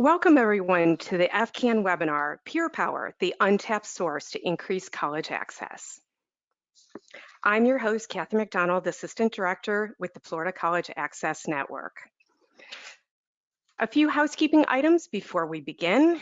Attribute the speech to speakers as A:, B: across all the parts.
A: Welcome everyone to the FCAN webinar, Peer Power, the Untapped Source to Increase College Access. I'm your host, Kathy McDonald, Assistant Director with the Florida College Access Network. A few housekeeping items before we begin.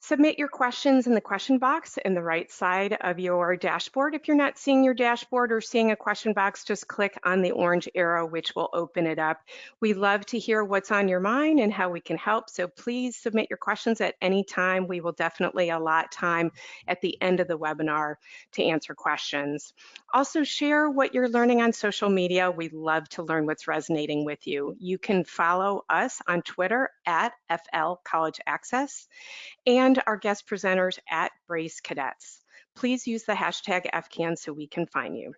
A: Submit your questions in the question box in the right side of your dashboard. If you're not seeing your dashboard or seeing a question box, just click on the orange arrow, which will open it up. We love to hear what's on your mind and how we can help, so please submit your questions at any time. We will definitely allot time at the end of the webinar to answer questions. Also, share what you're learning on social media. We love to learn what's resonating with you. You can follow us on Twitter at FL College Access and our guest presenters at Brace Cadets. Please use the hashtag FCAN so we can find you.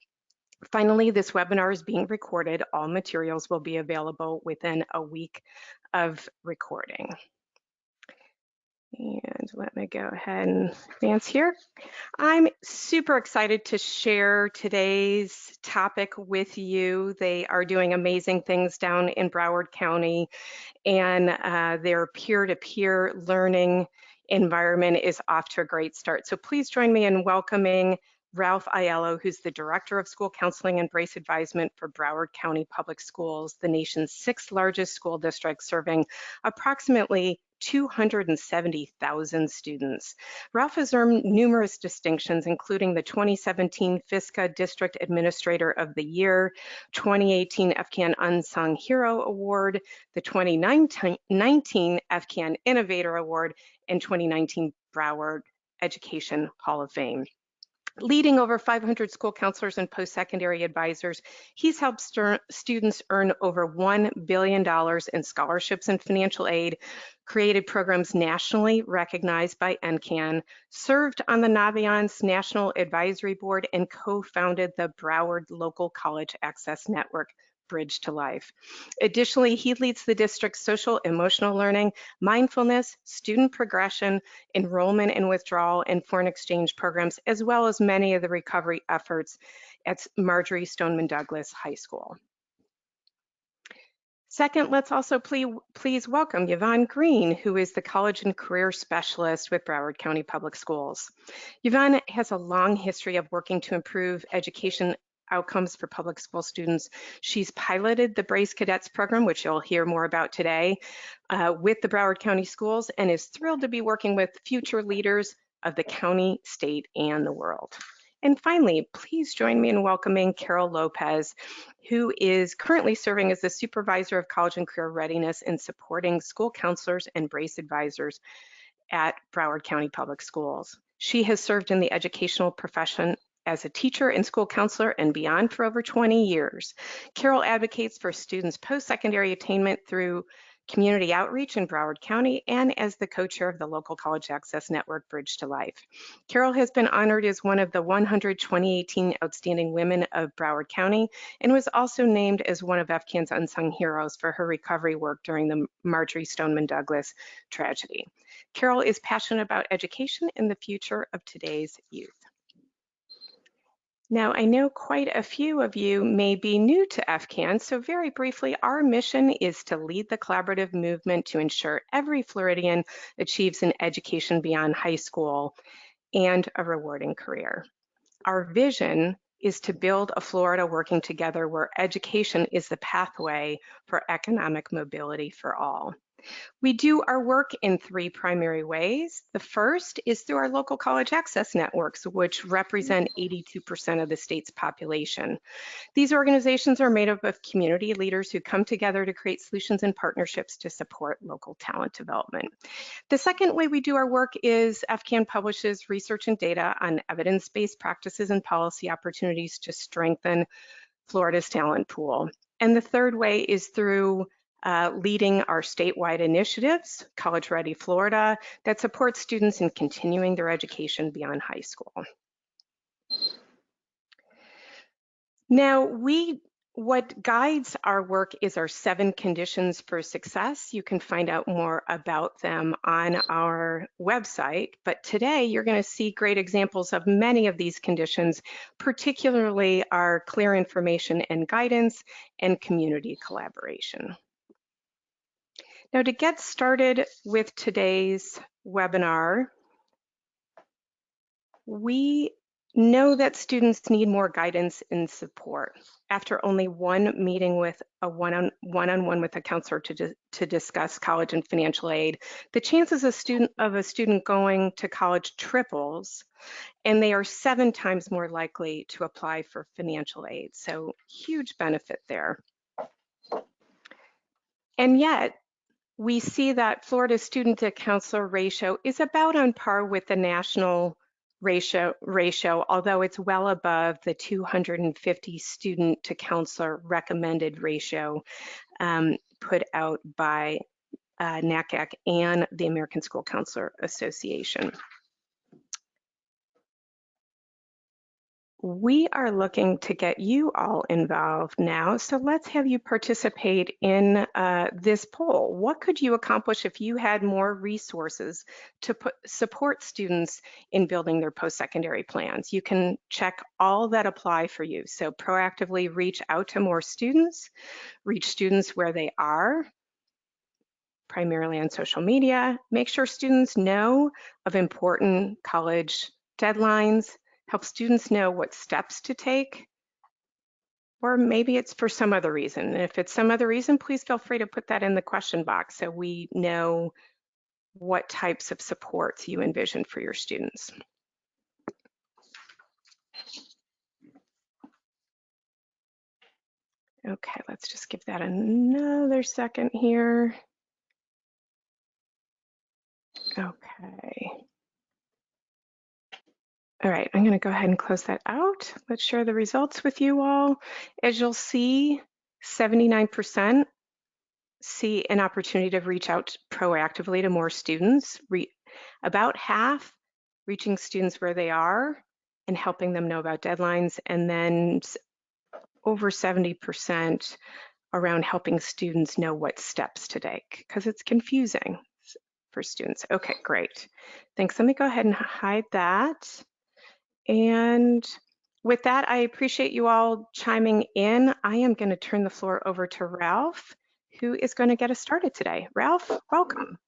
A: Finally, this webinar is being recorded. All materials will be available within a week of recording. And let me go ahead and advance here. I'm super excited to share today's topic with you. They are doing amazing things down in Broward County, and their peer-to-peer learning environment is off to a great start. So please join me in welcoming Ralph Aiello, who's the Director of School Counseling and Brace Advisement for Broward County Public Schools, the nation's 6th largest school district, serving approximately 270,000 students. Ralph has earned numerous distinctions, including the 2017 FSCA District Administrator of the Year, 2018 FCAN Unsung Hero Award, the 2019 FCAN Innovator Award, and 2019 Broward Education Hall of Fame. Leading over 500 school counselors and post-secondary advisors, he's helped students earn over $1 billion in scholarships and financial aid, created programs nationally recognized by NCAN, served on the Naviance National Advisory Board, and co-founded the Broward Local College Access Network, Bridge to Life. Additionally, he leads the district's social emotional learning, mindfulness, student progression, enrollment and withdrawal, and foreign exchange programs, as well as many of the recovery efforts at Marjorie Stoneman Douglas High School. Second, let's also please welcome Yvonne Green, who is the College and Career Specialist with Broward County Public Schools. Yvonne has a long history of working to improve education outcomes for public school students. She's piloted the Brace Cadets program, which you'll hear more about today, with the Broward County Schools, and is thrilled to be working with future leaders of the county, state, and the world. And finally, please join me in welcoming Carol Lopez, who is currently serving as the Supervisor of College and Career Readiness and supporting school counselors and Brace advisors at Broward County Public Schools. She has served in the educational profession as a teacher and school counselor and beyond for over 20 years. Carol advocates for students' post-secondary attainment through community outreach in Broward County and as the co-chair of the local college access network, Bridge to Life. Carol has been honored as one of the 100 2018 Outstanding Women of Broward County and was also named as one of FCAN's Unsung Heroes for her recovery work during the Marjorie Stoneman Douglas tragedy. Carol is passionate about education and the future of today's youth. Now, I know quite a few of you may be new to FCAN, so very briefly, our mission is to lead the collaborative movement to ensure every Floridian achieves an education beyond high school and a rewarding career. Our vision is to build a Florida working together where education is the pathway for economic mobility for all. We do our work in 3 primary ways. The first is through our local college access networks, which represent 82% of the state's population. These organizations are made up of community leaders who come together to create solutions and partnerships to support local talent development. The second way we do our work is FCAN publishes research and data on evidence-based practices and policy opportunities to strengthen Florida's talent pool. And the third way is through leading our statewide initiatives, College Ready Florida, that supports students in continuing their education beyond high school. Now, what guides our work is our 7 conditions for success. You can find out more about them on our website, but today you're going to see great examples of many of these conditions, particularly our clear information and guidance and community collaboration. Now, to get started with today's webinar, we know that students need more guidance and support. After only one meeting with a one-on-one with a counselor to discuss college and financial aid, the chances of a student going to college triples, and they are 7 times more likely to apply for financial aid. So huge benefit there. And yet, we see that Florida's student to counselor ratio is about on par with the national ratio, although it's well above the 250 student to counselor recommended ratio put out by NACAC and the American School Counselor Association. We are looking to get you all involved now, so let's have you participate in this poll. What could you accomplish if you had more resources to support students in building their post-secondary plans? You can check all that apply for you. So proactively reach out to more students, reach students where they are, primarily on social media, make sure students know of important college deadlines, help students know what steps to take, or maybe it's for some other reason. And if it's some other reason, please feel free to put that in the question box so we know what types of supports you envision for your students. Okay, let's just give that another second here. Okay. All right, I'm going to go ahead and close that out. Let's share the results with you all. As you'll see, 79% see an opportunity to reach out proactively to more students. About half reaching students where they are and helping them know about deadlines, and then over 70% around helping students know what steps to take, because it's confusing for students. Okay, great. Thanks. Let me go ahead and hide that. And with that, I appreciate you all chiming in. I am going to turn the floor over to Ralph, who is going to get us started today. Ralph, welcome.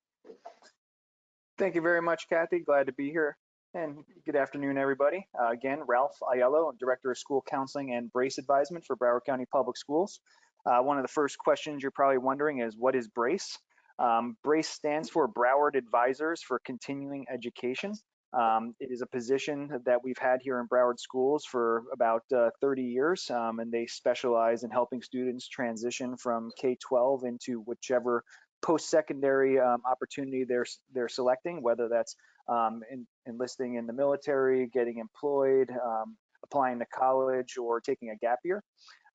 B: Thank you very much, Kathy. Glad to be here. And good afternoon, everybody. Again, Ralph Aiello, Director of School Counseling and Brace Advisement for Broward County Public Schools. One of the first questions you're probably wondering is, what is BRACE? BRACE stands for Broward Advisors for Continuing Education. It is a position that we've had here in Broward schools for about 30 years, and they specialize in helping students transition from K-12 into whichever post-secondary opportunity they're selecting, whether that's enlisting in the military, getting employed, applying to college, or taking a gap year.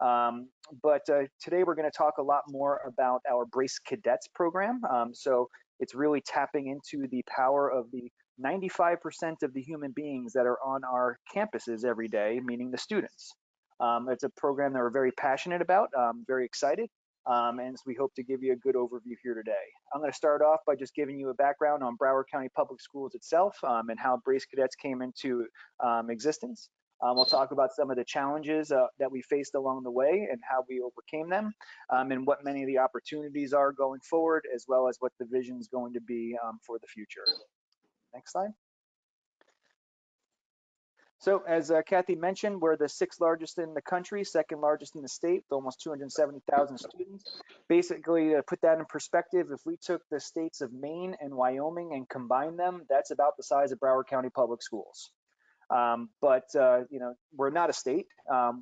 B: But today we're going to talk a lot more about our Brace Cadets program. So it's really tapping into the power of the 95% of the human beings that are on our campuses every day, meaning the students. It's a program that we're very passionate about, very excited, and so we hope to give you a good overview here today. I'm going to start off by just giving you a background on Broward County Public Schools itself and how Brace Cadets came into existence. We'll talk about some of the challenges that we faced along the way and how we overcame them, and what many of the opportunities are going forward, as well as what the vision is going to be for the future. Next slide. So as Kathy mentioned, we're the 6th largest in the country, 2nd largest in the state, with almost 270,000 students. Basically, to put that in perspective, if we took the states of Maine and Wyoming and combined them, that's about the size of Broward County Public Schools. But you know, we're not a state.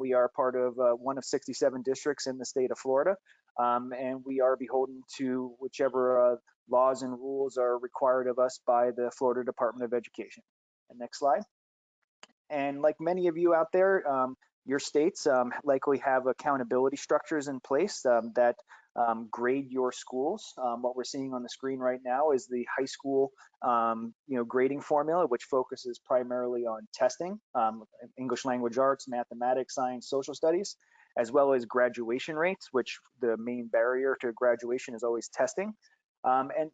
B: We are part of one of 67 districts in the state of Florida, and we are beholden to whichever laws and rules are required of us by the Florida Department of Education. And next slide. And like many of you out there, your states likely have accountability structures in place that grade your schools. What we're seeing on the screen right now is the high school grading formula, which focuses primarily on testing, English language arts, mathematics, science, social studies, as well as graduation rates, which the main barrier to graduation is always testing.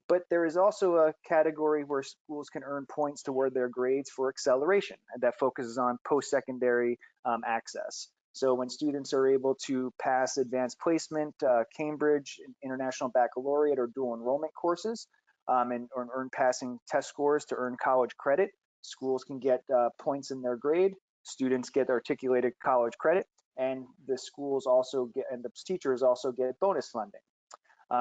B: But there is also a category where schools can earn points toward their grades for acceleration, and that focuses on post-secondary access. So when students are able to pass advanced placement, Cambridge, International Baccalaureate, or dual enrollment courses, and or earn passing test scores to earn college credit, schools can get points in their grade, students get articulated college credit, and the schools also get, and the teachers also get bonus funding.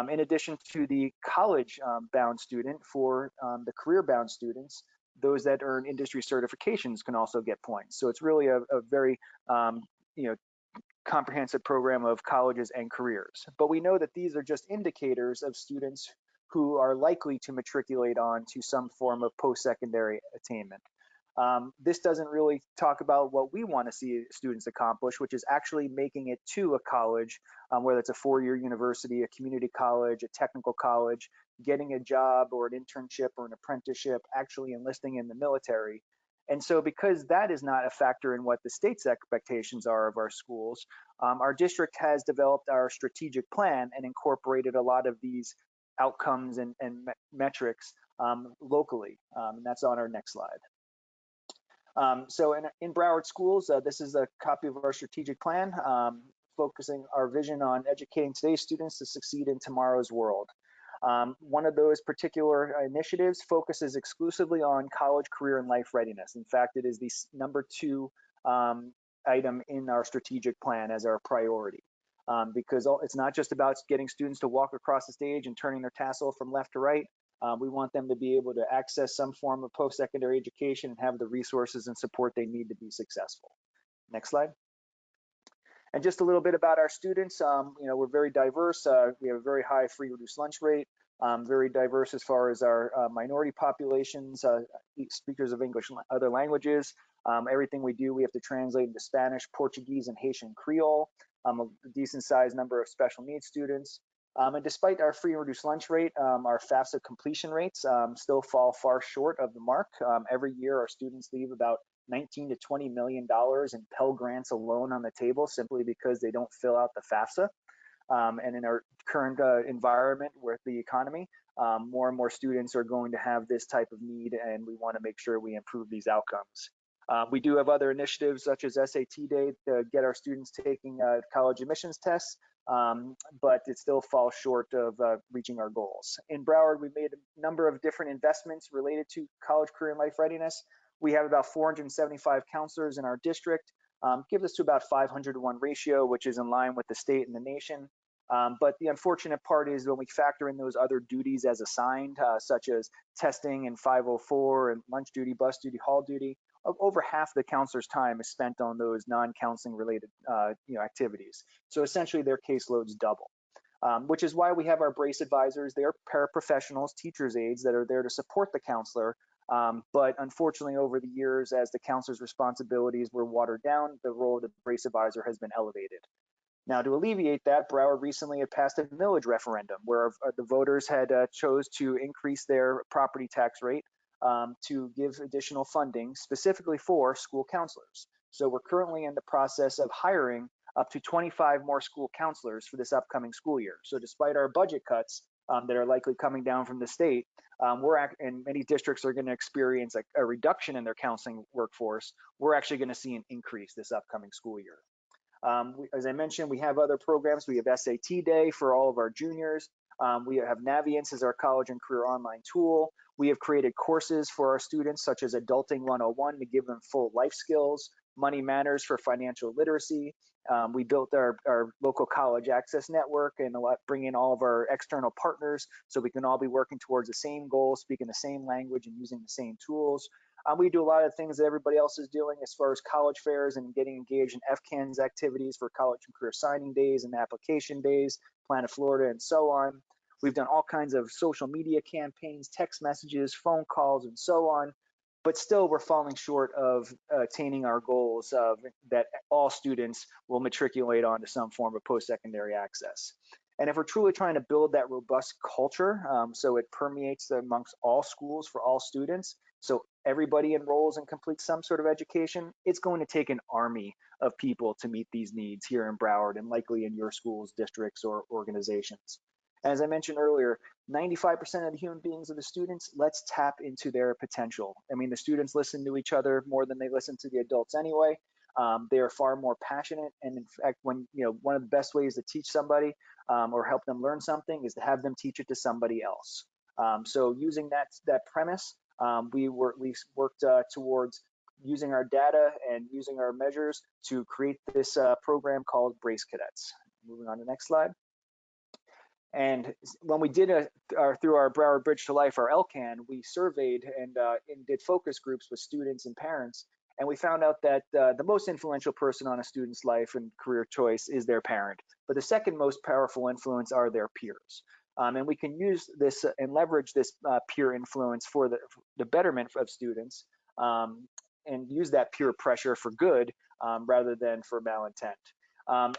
B: In addition to the college-bound student, for the career-bound students, those that earn industry certifications can also get points. So it's really a very you know, comprehensive program of colleges and careers. But we know that these are just indicators of students who are likely to matriculate on to some form of post-secondary attainment. This doesn't really talk about what we want to see students accomplish, which is actually making it to a college, whether it's a four-year university, a community college, a technical college, getting a job or an internship or an apprenticeship, actually enlisting in the military. And so because that is not a factor in what the state's expectations are of our schools, our district has developed our strategic plan and incorporated a lot of these outcomes and metrics locally. And that's on our next slide. So in Broward schools, this is a copy of our strategic plan, focusing our vision on educating today's students to succeed in tomorrow's world. One of those particular initiatives focuses exclusively on college, career, and life readiness. In fact, it is the #2 item in our strategic plan as our priority. Because it's not just about getting students to walk across the stage and turning their tassel from left to right. We want them to be able to access some form of post-secondary education and have the resources and support they need to be successful. Next slide. And just a little bit about our students. We're very diverse. We have a very high free reduced lunch rate, very diverse as far as our minority populations, speakers of English and other languages. Everything we do, we have to translate into Spanish, Portuguese, and Haitian Creole. A decent sized number of special needs students. And despite our free and reduced lunch rate, our FAFSA completion rates still fall far short of the mark. Every year, our students leave about $19 to $20 million in Pell Grants alone on the table simply because they don't fill out the FAFSA. And in our current environment with the economy, more and more students are going to have this type of need, and we want to make sure we improve these outcomes. We do have other initiatives such as SAT Day to get our students taking college admissions tests, but it still falls short of reaching our goals. In Broward, we've made a number of different investments related to college, career, and life readiness. We have about 475 counselors in our district, gives us to about 500 to 1 ratio, which is in line with the state and the nation. But the unfortunate part is when we factor in those other duties as assigned, such as testing and 504 and lunch duty, bus duty, hall duty, over half the counselor's time is spent on those non-counseling related activities. So essentially their caseloads double, which is why we have our BRACE advisors. They're paraprofessionals, teacher's aides that are there to support the counselor. But unfortunately, over the years, as the counselor's responsibilities were watered down, the role of the BRACE advisor has been elevated. Now, to alleviate that, Broward recently had passed a millage referendum where the voters had chose to increase their property tax rate to give additional funding specifically for school counselors. So we're currently in the process of hiring up to 25 more school counselors for this upcoming school year. So despite our budget cuts that are likely coming down from the state, and many districts are going to experience a reduction in their counseling workforce, we're actually going to see an increase this upcoming school year. As I mentioned, we have other programs. We have SAT Day for all of our juniors. We have Naviance as our college and career online tool. We have created courses for our students, such as Adulting 101 to give them full life skills, Money Matters for financial literacy. We built our local college access network and bring in all of our external partners so we can all be working towards the same goal, speaking the same language and using the same tools. We do a lot of things that everybody else is doing as far as college fairs and getting engaged in FCANS activities for college and career signing days and application days, Planet Florida, and so on. We've done all kinds of social media campaigns, text messages, phone calls, and so on. But still, we're falling short of attaining our goals of that all students will matriculate onto some form of post-secondary access. And if we're truly trying to build that robust culture, so it permeates amongst all schools for all students, so everybody enrolls and completes some sort of education, it's going to take an army of people to meet these needs here in Broward and likely in your schools, districts, or organizations. As I mentioned earlier, 95% of the human beings of the students, let's tap into their potential. I mean, the students listen to each other more than they listen to the adults anyway. They are far more passionate, and in fact, when one of the best ways to teach somebody or help them learn something is to have them teach it to somebody else. So using that premise, we worked towards using our data and using our measures to create this program called Brace Cadets. Moving on to the next slide. And when we did through our Broward Bridge to Life, our LCAN, we surveyed and did focus groups with students and parents. And we found out that the most influential person on a student's life and career choice is their parent. But the second most powerful influence are their peers. And we can use this and leverage this peer influence for the betterment of students and use that peer pressure for good rather than for malintent.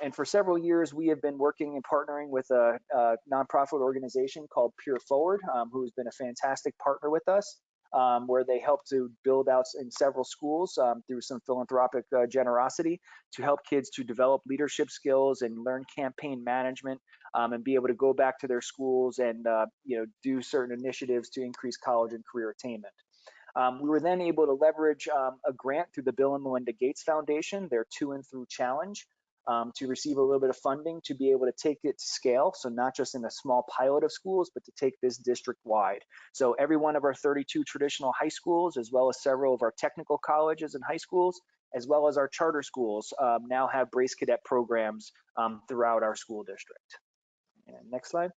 B: And for several years, we have been working and partnering with a nonprofit organization called Peer Forward, who's been a fantastic partner with us, where they help to build out in several schools through some philanthropic generosity to help kids to develop leadership skills and learn campaign management and be able to go back to their schools and do certain initiatives to increase college and career attainment. We were then able to leverage a grant through the Bill and Melinda Gates Foundation, their To and Through Challenge, to receive a little bit of funding to be able to take it to scale. So not just in a small pilot of schools, but to take this district wide. So every one of our 32 traditional high schools, as well as several of our technical colleges and high schools, as well as our charter schools, now have Brace Cadet programs throughout our school district. And next slide.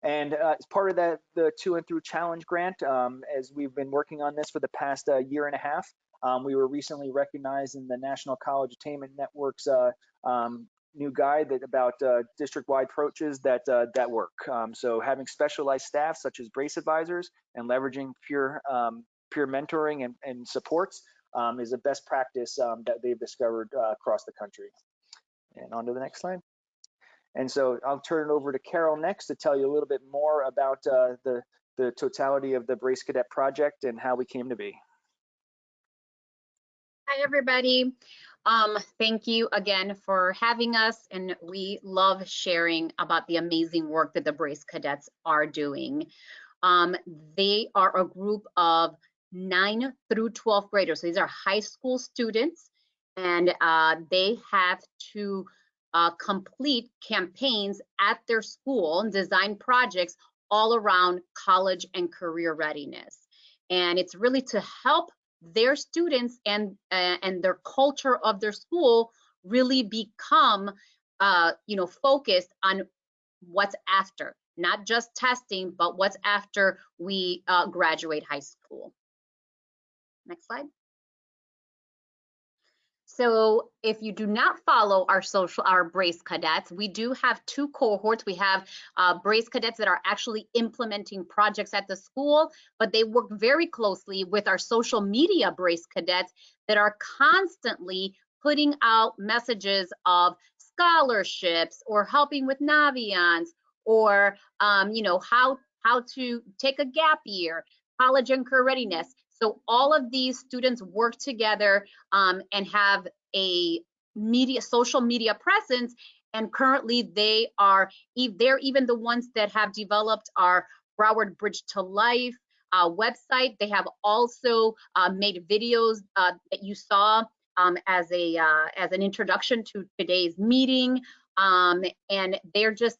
B: And as part of that, the To and Through Challenge grant, as we've been working on this for the past year and a half, we were recently recognized in the National College Attainment Network's new guide about district-wide approaches that work. So having specialized staff such as Brace advisors and leveraging peer mentoring and supports is a best practice that they've discovered across the country. And on to the next slide. And so I'll turn it over to Carol next to tell you a little bit more about the totality of the Brace Cadet project and how we came to be.
C: Hi, everybody. Thank you again for having us, and we love sharing about the amazing work that the Brace Cadets are doing. They are a group of 9 through 12th graders. So these are high school students, and they have to complete campaigns at their school and design projects all around college and career readiness. And it's really to help their students and their culture of their school really become focused on what's after, not just testing, but what's after we graduate high school. Next slide. So if you do not follow our Brace Cadets, we do have 2 cohorts. We have Brace Cadets that are actually implementing projects at the school, but they work very closely with our social media Brace Cadets that are constantly putting out messages of scholarships or helping with Naviance or how to take a gap year, college and career readiness. So all of these students work together and have a social media presence. And currently they're even the ones that have developed our Broward Bridge to Life website. They have also made videos that you saw as an introduction to today's meeting. And they're just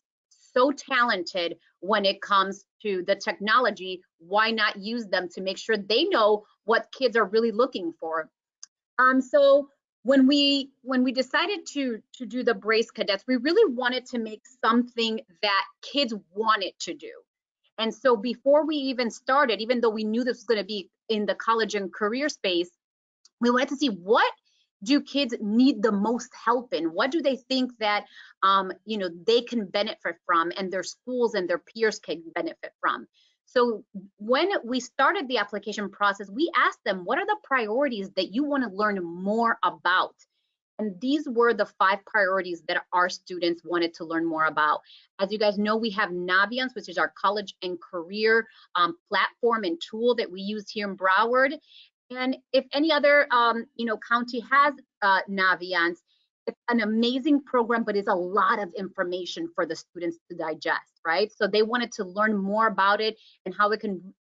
C: so talented when it comes to the technology. Why not use them to make sure they know what kids are really looking for? So when we decided to do the Brace Cadets, we really wanted to make something that kids wanted to do. And so before we even started, even though we knew this was going to be in the college and career space, we wanted to see what do kids need the most help in? What do they think that they can benefit from, and their schools and their peers can benefit from? So when we started the application process, we asked them, what are the priorities that you want to learn more about? And these were the 5 priorities that our students wanted to learn more about. As you guys know, we have Naviance, which is our college and career platform and tool that we use here in Broward. And if any other county has Naviance, it's an amazing program, but it's a lot of information for the students to digest, right? So they wanted to learn more about it and how can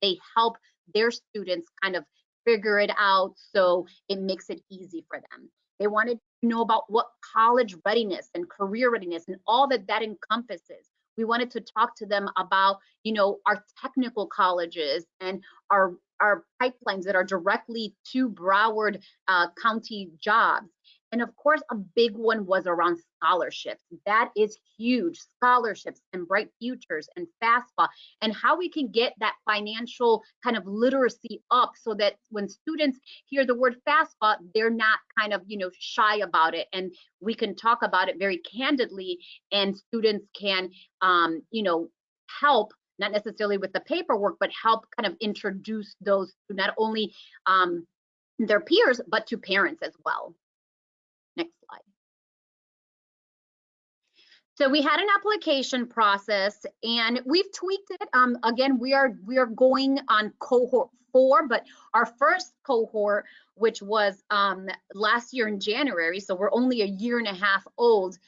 C: they help their students kind of figure it out so it makes it easy for them. They wanted to know about what college readiness and career readiness and all that that encompasses. We wanted to talk to them about, our technical colleges and our pipelines that are directly to Broward County jobs. And of course, a big one was around scholarships. That is huge. Scholarships and Bright Futures and FAFSA, and how we can get that financial kind of literacy up so that when students hear the word FAFSA, they're not kind of, shy about it. And we can talk about it very candidly, and students can, help, not necessarily with the paperwork, but help kind of introduce those to not only their peers, but to parents as well. Next slide. So we had an application process and we've tweaked it. Again, we are going on cohort 4, but our first cohort, which was last year in January, so we're only a year and a half old.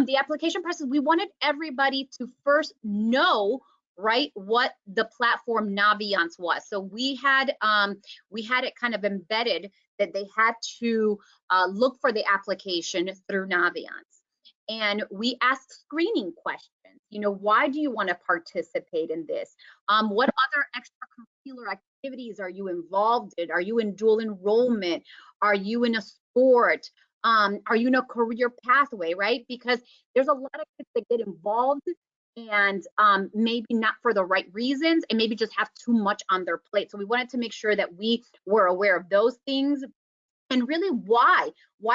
C: The application process, we wanted everybody to first know, right, what the platform Naviance was. So we had it kind of embedded that they had to look for the application through Naviance. And we asked screening questions. Why do you want to participate in this? What other extracurricular activities are you involved in? Are you in dual enrollment? Are you in a sport? Are you in a career pathway, right? Because there's a lot of kids that get involved and maybe not for the right reasons, and maybe just have too much on their plate. So we wanted to make sure that we were aware of those things, and really why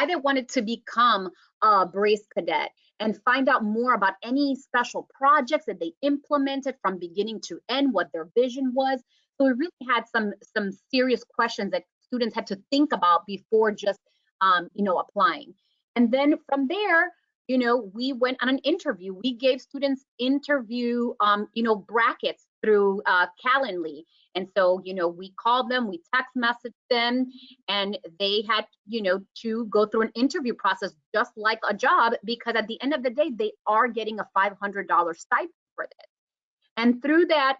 C: they wanted to become a Brace Cadet, and find out more about any special projects that they implemented from beginning to end, what their vision was. So we really had some serious questions that students had to think about before just applying. And then from there, we went on an interview. We gave students interview, brackets through Calendly. And so, we called them, we text messaged them, and they had, to go through an interview process just like a job, because at the end of the day, they are getting a $500 stipend for this. And through that,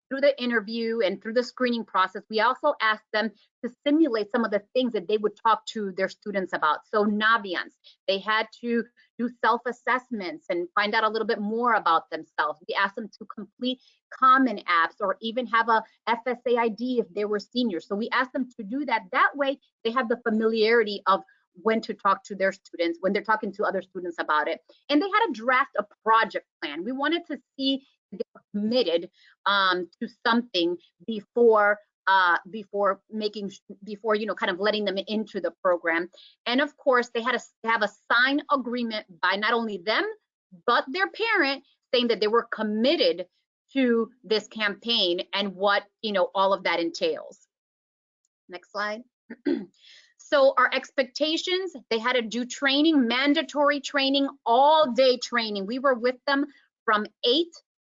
C: through the interview and through the screening process, we also asked them to simulate some of the things that they would talk to their students about. So Naviance, they had to do self-assessments and find out a little bit more about themselves. We asked them to complete common apps or even have a FSA ID if they were seniors. So we asked them to do that. That way they have the familiarity of when to talk to their students, when they're talking to other students about it. And they had to draft a project plan. We wanted to see they were committed to something before kind of letting them into the program. And of course, they had to have a signed agreement by not only them but their parent, saying that they were committed to this campaign and what all of that entails. Next slide. So our expectations, they had to do training, mandatory training, all day training. We were with them from 8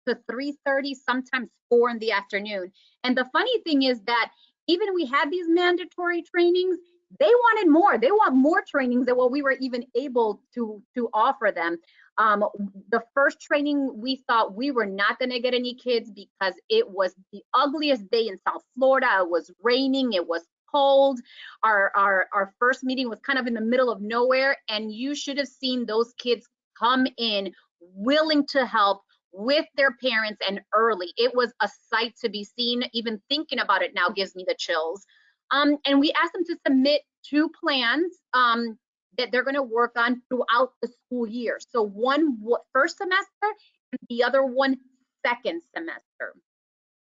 C: to 3:30, sometimes 4 in the afternoon. And the funny thing is that even we had these mandatory trainings, they wanted more. They want more trainings than what we were even able to offer them. The first training, we thought we were not going to get any kids because it was the ugliest day in South Florida. It was raining, it was cold. Our first meeting was kind of in the middle of nowhere, and you should have seen those kids come in willing to help with their parents and early. It was a sight to be seen. Even thinking about it now gives me the chills. And we asked them to submit 2 plans that they're going to work on throughout the school year. So one first semester and the other one second semester.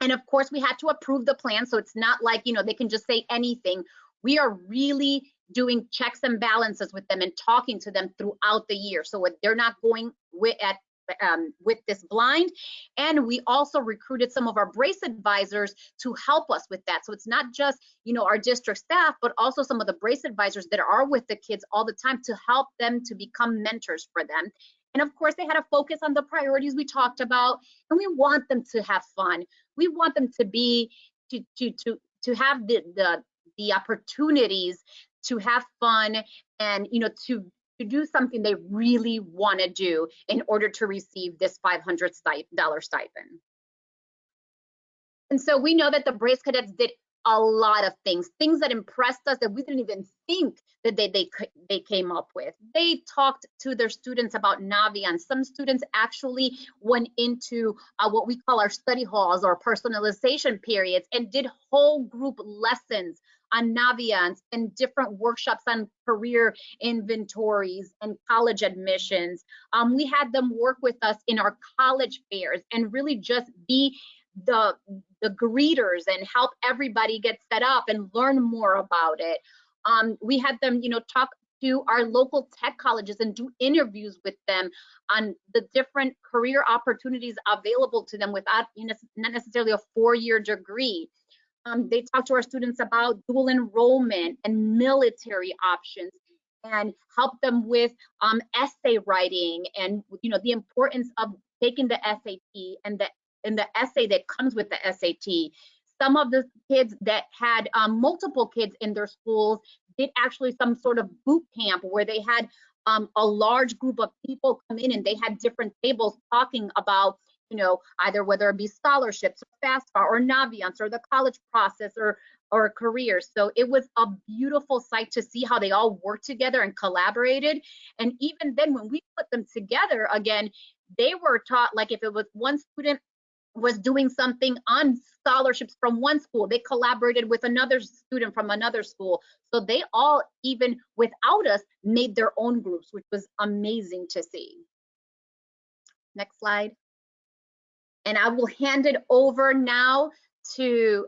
C: And of course, we had to approve the plan. So it's not like, they can just say anything. We are really doing checks and balances with them and talking to them throughout the year. So they're not going with this blind. And we also recruited some of our Brace advisors to help us with that. So it's not just, our district staff, but also some of the Brace advisors that are with the kids all the time to help them to become mentors for them. And of course, they had to focus on the priorities we talked about, and we want them to have fun. We want them to be, to have the opportunities to have fun and, to do something they really want to do in order to receive this $500 stipend. And so we know that the Brace Cadets did a lot of things that impressed us that we didn't even think that they came up with. They talked to their students about Naviance. Some students actually went into what we call our study halls or personalization periods and did whole group lessons on Naviance and different workshops on career inventories and college admissions. We had them work with us in our college fairs and really just be the greeters and help everybody get set up and learn more about it. We had them, talk to our local tech colleges and do interviews with them on the different career opportunities available to them without not necessarily a 4-year degree. They talk to our students about dual enrollment and military options and help them with essay writing and the importance of taking the SAT and the essay that comes with the SAT. Some of the kids that had multiple kids in their schools did actually some sort of boot camp where they had a large group of people come in and they had different tables talking about either whether it be scholarships, or FAFSA, or Naviance, or the college process, or careers. So it was a beautiful sight to see how they all worked together and collaborated. And even then, when we put them together again, they were taught, like if it was one student was doing something on scholarships from one school, they collaborated with another student from another school. So they all, even without us, made their own groups, which was amazing to see. Next slide. And I will hand it over now to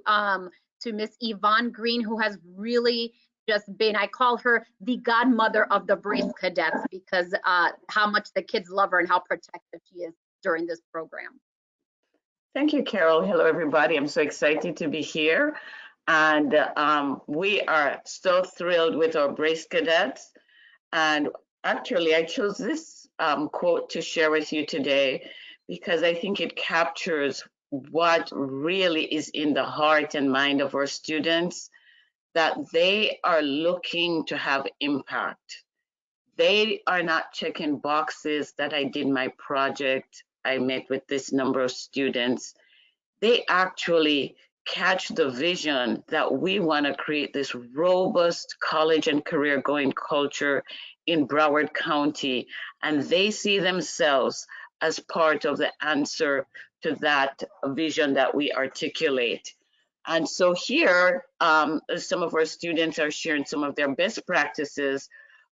C: Miss Yvonne Green, who has really just been, I call her the godmother of the Brace Cadets, because how much the kids love her and how protective she is during this program.
D: Thank you, Carol. Hello, everybody. I'm so excited to be here. And we are so thrilled with our Brace Cadets. And actually, I chose this quote to share with you today because I think it captures what really is in the heart and mind of our students, that they are looking to have impact. They are not checking boxes that I did my project, I met with this number of students. They actually catch the vision that we want to create this robust college and career going culture in Broward County, and they see themselves as part of the answer to that vision that we articulate. And so here, some of our students are sharing some of their best practices,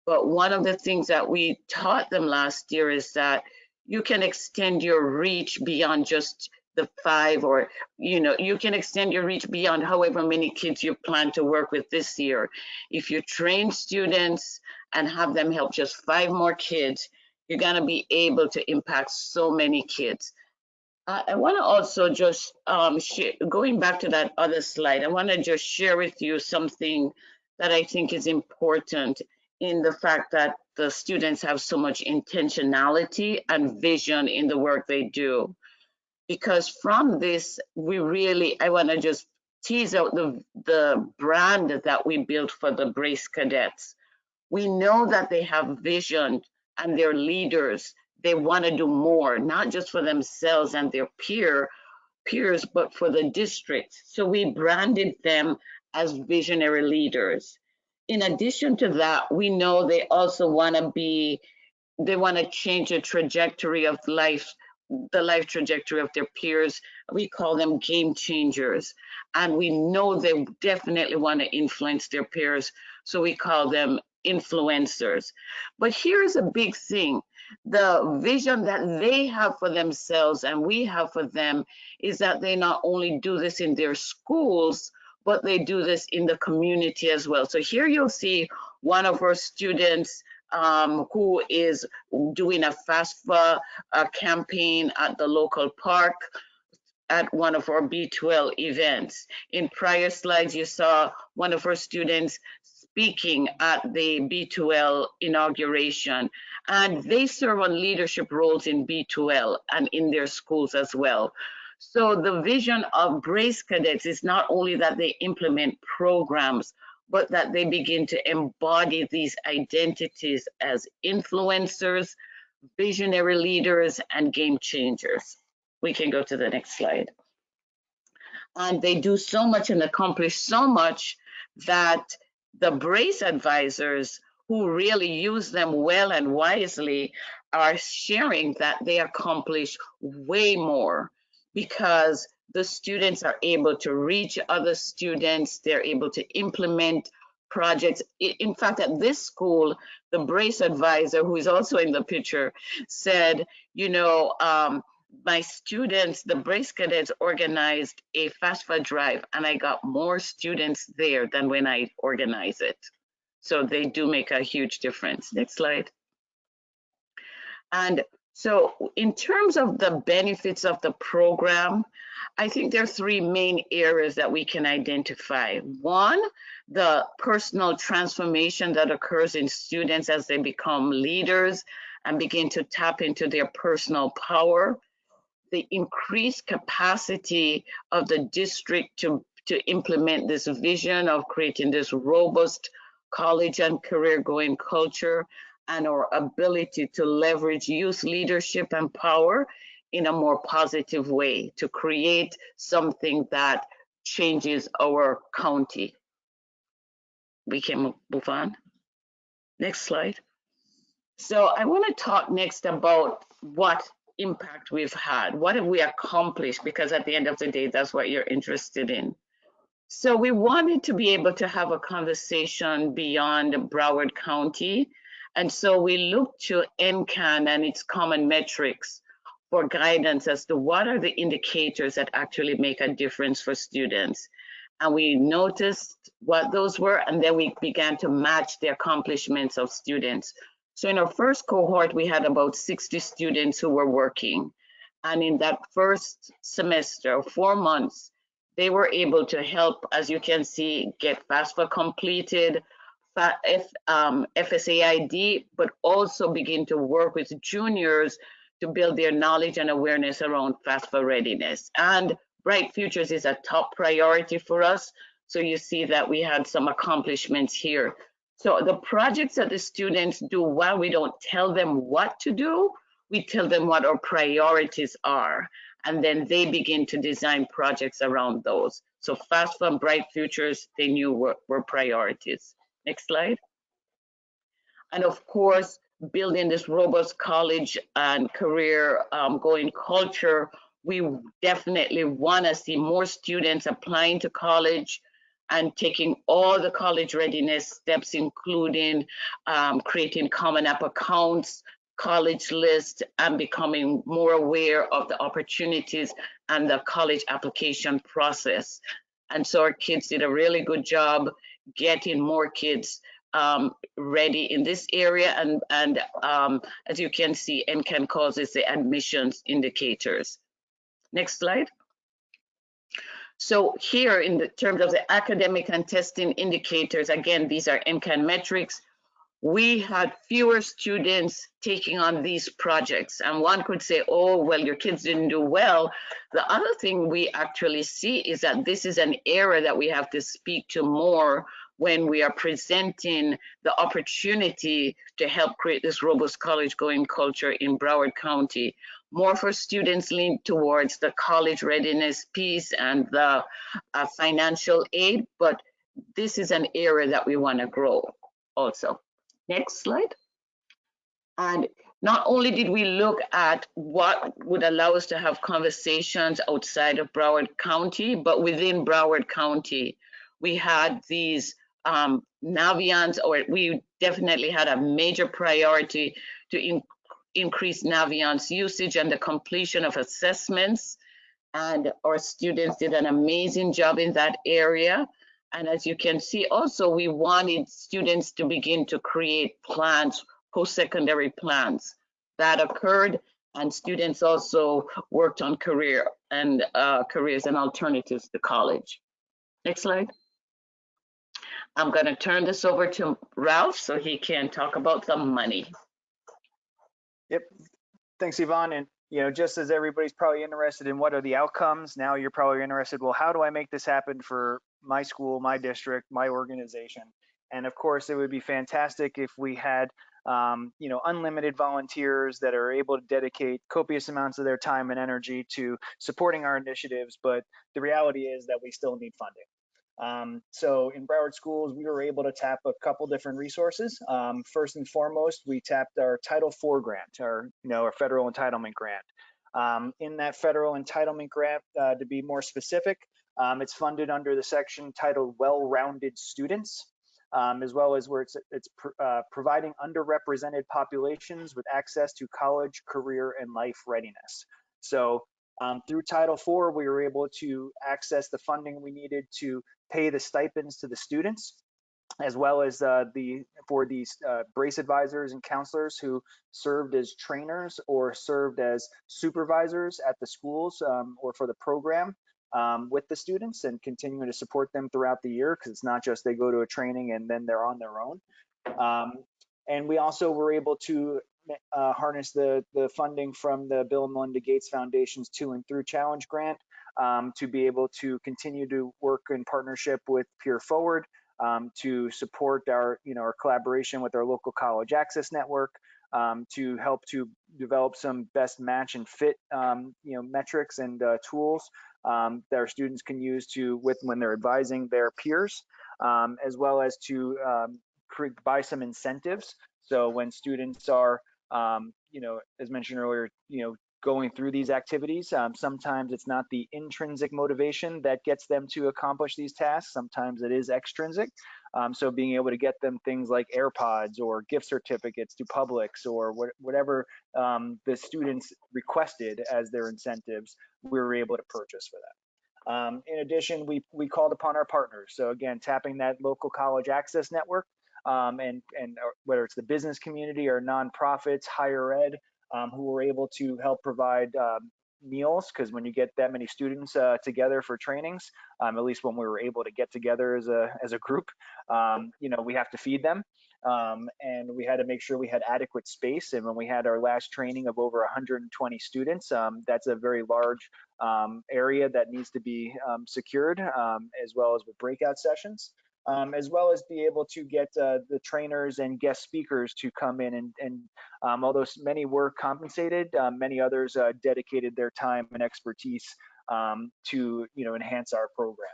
D: but one of the things that we taught them last year is that you can extend your reach beyond just the 5, or you can extend your reach beyond however many kids you plan to work with this year. If you train students and have them help just 5 more kids, you're going to be able to impact so many kids. I want to also just going back to that other slide, I want to just share with you something that I think is important in the fact that the students have so much intentionality and vision in the work they do. Because from this, I want to just tease out the brand that we built for the Brace Cadets. We know that they have vision and they're leaders. They want to do more, not just for themselves and their peers, but for the district. So we branded them as visionary leaders. In addition to that, we know they also want to change the trajectory of life, the life trajectory of their peers. We call them game changers. And we know they definitely want to influence their peers. So we call them influencers. But here's a big thing. The vision that they have for themselves and we have for them is that they not only do this in their schools, but they do this in the community as well. So here you'll see one of our students who is doing a FAFSA campaign at the local park at one of our B12 events. In prior slides, you saw one of our students speaking at the B12 inauguration, and they serve on leadership roles in B12 and in their schools as well. So the vision of Brace Cadets is not only that they implement programs, but that they begin to embody these identities as influencers, visionary leaders, and game changers. We can go to the next slide. And they do so much and accomplish so much that the brace advisors who really use them well and wisely are sharing that they accomplish way more because the students are able to reach other students, they're able to implement projects. In fact, at this school, the brace advisor, who is also in the picture, said, you know, my students, the Brace Cadets, organized a FAFSA drive, and I got more students there than when I organized it. So they do make a huge difference. Next slide. And so in terms of the benefits of the program, I think there are three main areas that we can identify. One, the personal transformation that occurs in students as they become leaders and begin to tap into their personal power. The increased capacity of the district to implement this vision of creating this robust college and career going culture, and our ability to leverage youth leadership and power in a more positive way to create something that changes our county. We can move on. Next slide. So I want to talk next about what impact we've had. What have we accomplished? Because at the end of the day, that's what you're interested in. So we wanted to be able to have a conversation beyond Broward County. And so we looked to NCAN and its common metrics for guidance as to what are the indicators that actually make a difference for students. And we noticed what those were, and then we began to match the accomplishments of students. So in our first cohort, we had about 60 students who were working. And in that first semester, 4 months, they were able to help, as you can see, get FAFSA completed, FSAID, but also begin to work with juniors to build their knowledge and awareness around FAFSA readiness. And Bright Futures is a top priority for us. So you see that we had some accomplishments here. So the projects that the students do, while we don't tell them what to do, we tell them what our priorities are. And then they begin to design projects around those. So FAFSA and Bright Futures, they knew were priorities. Next slide. And of course, building this robust college and career going culture, we definitely want to see more students applying to college and taking all the college readiness steps, including creating Common App accounts, college list, and becoming more aware of the opportunities and the college application process. And so our kids did a really good job getting more kids ready in this area. And as you can see, NCAN calls this the admissions indicators. Next slide. So here in the terms of the academic and testing indicators, again, these are NCAN metrics. We had fewer students taking on these projects. And one could say, oh, well, your kids didn't do well. The other thing we actually see is that this is an area that we have to speak to more when we are presenting the opportunity to help create this robust college going culture in Broward County. More for students lean towards the college readiness piece and the financial aid, but this is an area that we want to grow also. Next slide. And not only did we look at what would allow us to have conversations outside of Broward County, but within Broward County, we had these Navions, or we definitely had a major priority to increase Navions usage and the completion of assessments. And our students did an amazing job in that area. And as you can see, also, we wanted students to begin to create plans, post-secondary plans. That occurred, and students also worked on careers and alternatives to college. Next slide. I'm going to turn this over to Ralph so he can talk about the money.
B: Yep. Thanks, Yvonne. And just as everybody's probably interested in what are the outcomes, now you're probably interested, well, how do I make this happen for my school, my district, my organization? And of course, it would be fantastic if we had unlimited volunteers that are able to dedicate copious amounts of their time and energy to supporting our initiatives. But the reality is that we still need funding. So in Broward schools, we were able to tap a couple different resources. First and foremost, we tapped our Title IV grant, our federal entitlement grant. In that federal entitlement grant, to be more specific, it's funded under the section titled Well-Rounded Students, as well as where it's providing underrepresented populations with access to college, career, and life readiness. So through Title IV, we were able to access the funding we needed to pay the stipends to the students, as well as for these brace advisors and counselors who served as trainers or served as supervisors at the schools or for the program with the students, and continuing to support them throughout the year, because it's not just they go to a training and then they're on their own. And we also were able to harness the funding from the Bill and Melinda Gates Foundation's To and Through Challenge grant to be able to continue to work in partnership with Peer Forward to support our collaboration with our local college access network, to help to develop some best match and fit metrics and tools that our students can use when they're advising their peers, as well as to buy some incentives. So when students are, as mentioned earlier, going through these activities, sometimes it's not the intrinsic motivation that gets them to accomplish these tasks. Sometimes it is extrinsic. So being able to get them things like AirPods or gift certificates to Publix or whatever the students requested as their incentives, we were able to purchase for that. In addition, we called upon our partners. So again, tapping that local college access network, and whether it's the business community or nonprofits, higher ed, who were able to help provide meals, because when you get that many students together for trainings, at least when we were able to get together as a group, we have to feed them. And we had to make sure we had adequate space. And when we had our last training of over 120 students, that's a very large area that needs to be secured, as well as with breakout sessions. As well as be able to get the trainers and guest speakers to come in, and although many were compensated, many others dedicated their time and expertise to enhance our program.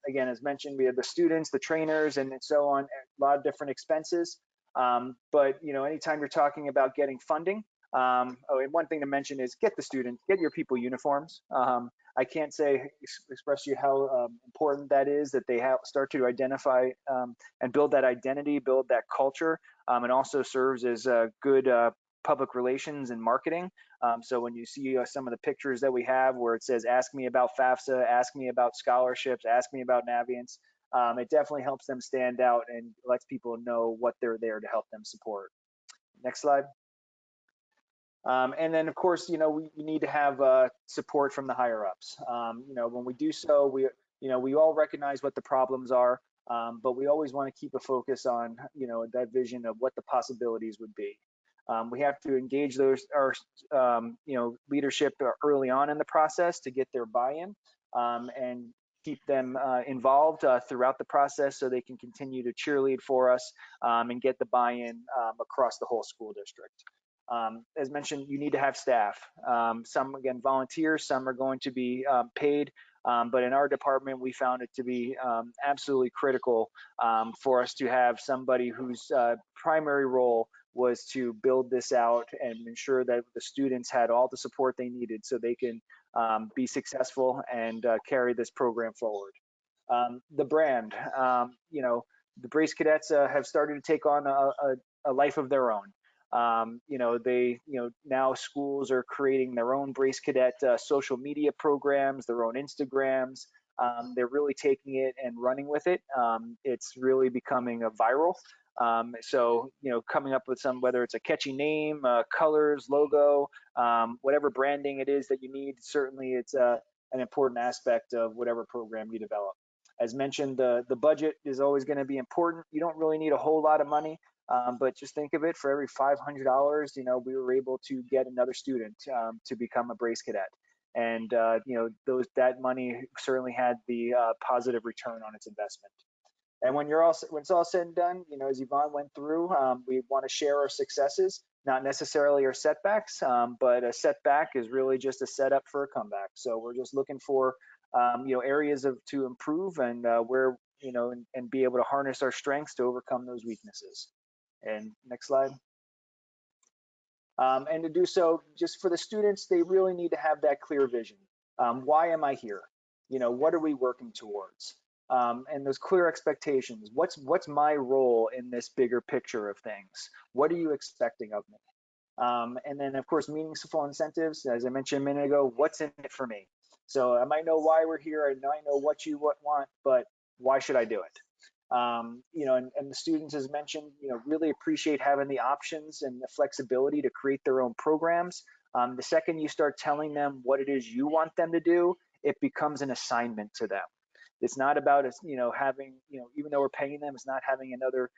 B: Again, as mentioned, we have the students, the trainers, and so on, a lot of different expenses. But anytime you're talking about getting funding, and one thing to mention is get your people uniforms. I can't express to you how important that is, that they start to identify and build that identity, build that culture. It also serves as good public relations and marketing. So when you see some of the pictures that we have where it says, ask me about FAFSA, ask me about scholarships, ask me about Naviance, it definitely helps them stand out and lets people know what they're there to help them support. Next slide. And then, of course, we need to have support from the higher ups. When we do so, we all recognize what the problems are, but we always want to keep a focus on, that vision of what the possibilities would be. We have to engage our leadership early on in the process to get their buy-in and keep them involved throughout the process, so they can continue to cheerlead for us and get the buy-in across the whole school district. As mentioned, you need to have staff. Some, again, volunteers, some are going to be paid, but in our department, we found it to be absolutely critical for us to have somebody whose primary role was to build this out and ensure that the students had all the support they needed so they can be successful and carry this program forward. The brand, the Brace Cadets have started to take on a life of their own. Now schools are creating their own Brace Cadet social media programs, their own Instagrams. They're really taking it and running with it. It's really becoming a viral. So, coming up with whether it's a catchy name, colors, logo, whatever branding it is that you need, certainly it's an important aspect of whatever program you develop. As mentioned, the budget is always going to be important. You don't really need a whole lot of money. But just think of it, for every $500, we were able to get another student to become a Brace Cadet. And, that money certainly had the positive return on its investment. And when it's all said and done, you know, as Yvonne went through, we want to share our successes, not necessarily our setbacks, but a setback is really just a setup for a comeback. So we're just looking for, you know, areas to improve and where, you know, and be able to harness our strengths to overcome those weaknesses. And next slide. And to do so, just for the students, they really need to have that clear vision. Why am I here? You know, what are we working towards? And those clear expectations. What's my role in this bigger picture of things? What are you expecting of me? And then, of course, meaningful incentives. As I mentioned a minute ago, what's in it for me? So I might know why we're here. I might know what you want, but why should I do it? You know, and the students, as mentioned, you know, really appreciate having the options and the flexibility to create their own programs. The second you start telling them what it is you want them to do, it becomes an assignment to them. It's not about us, you know, having, you know, even though we're paying them, it's not having another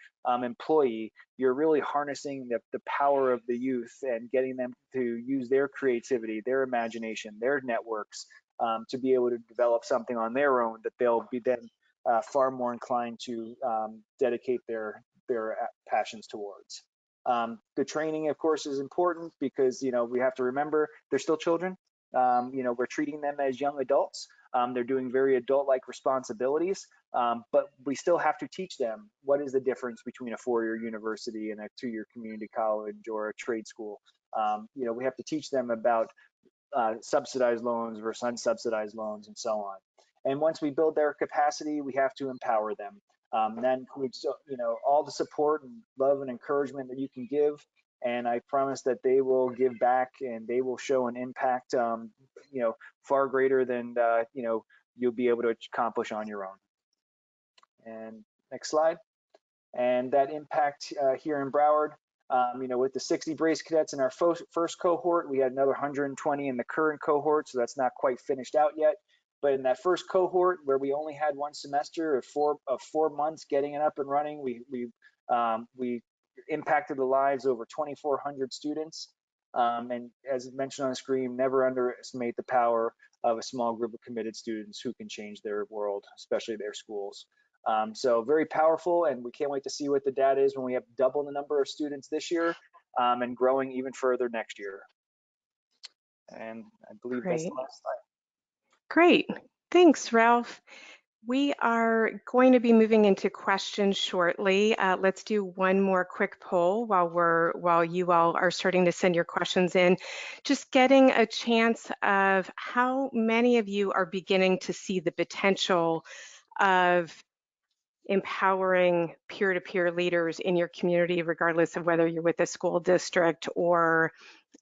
B: employee. You're really harnessing the power of the youth and getting them to use their creativity, their imagination, their networks to be able to develop something on their own that they'll be then far more inclined to dedicate their passions towards. The training, of course, is important because, you know, we have to remember they're still children. You know, we're treating them as young adults. They're doing very adult-like responsibilities, but we still have to teach them what is the difference between a four-year university and a two-year community college or a trade school. You know, we have to teach them about subsidized loans versus unsubsidized loans and so on. And once we build their capacity, we have to empower them. That includes, you know, all the support and love and encouragement that you can give. And I promise that they will give back and they will show an impact, you know, far greater than, you know, you'll be able to accomplish on your own. And next slide. And that impact here in Broward, you know, with the 60 Brace Cadets in our first cohort, we had another 120 in the current cohort, so that's not quite finished out yet. But in that first cohort, where we only had one semester of 4 months getting it up and running, we impacted the lives of over 2,400 students. And as mentioned on the screen, never underestimate the power of a small group of committed students who can change their world, especially their schools. So very powerful, and we can't wait to see what the data is when we have double the number of students this year and growing even further next year. And I believe that's the last slide.
A: Great. Thanks, Ralph. We are going to be moving into questions shortly. Let's do one more quick poll while you all are starting to send your questions in. Just getting a chance of how many of you are beginning to see the potential of empowering peer-to-peer leaders in your community, regardless of whether you're with a school district or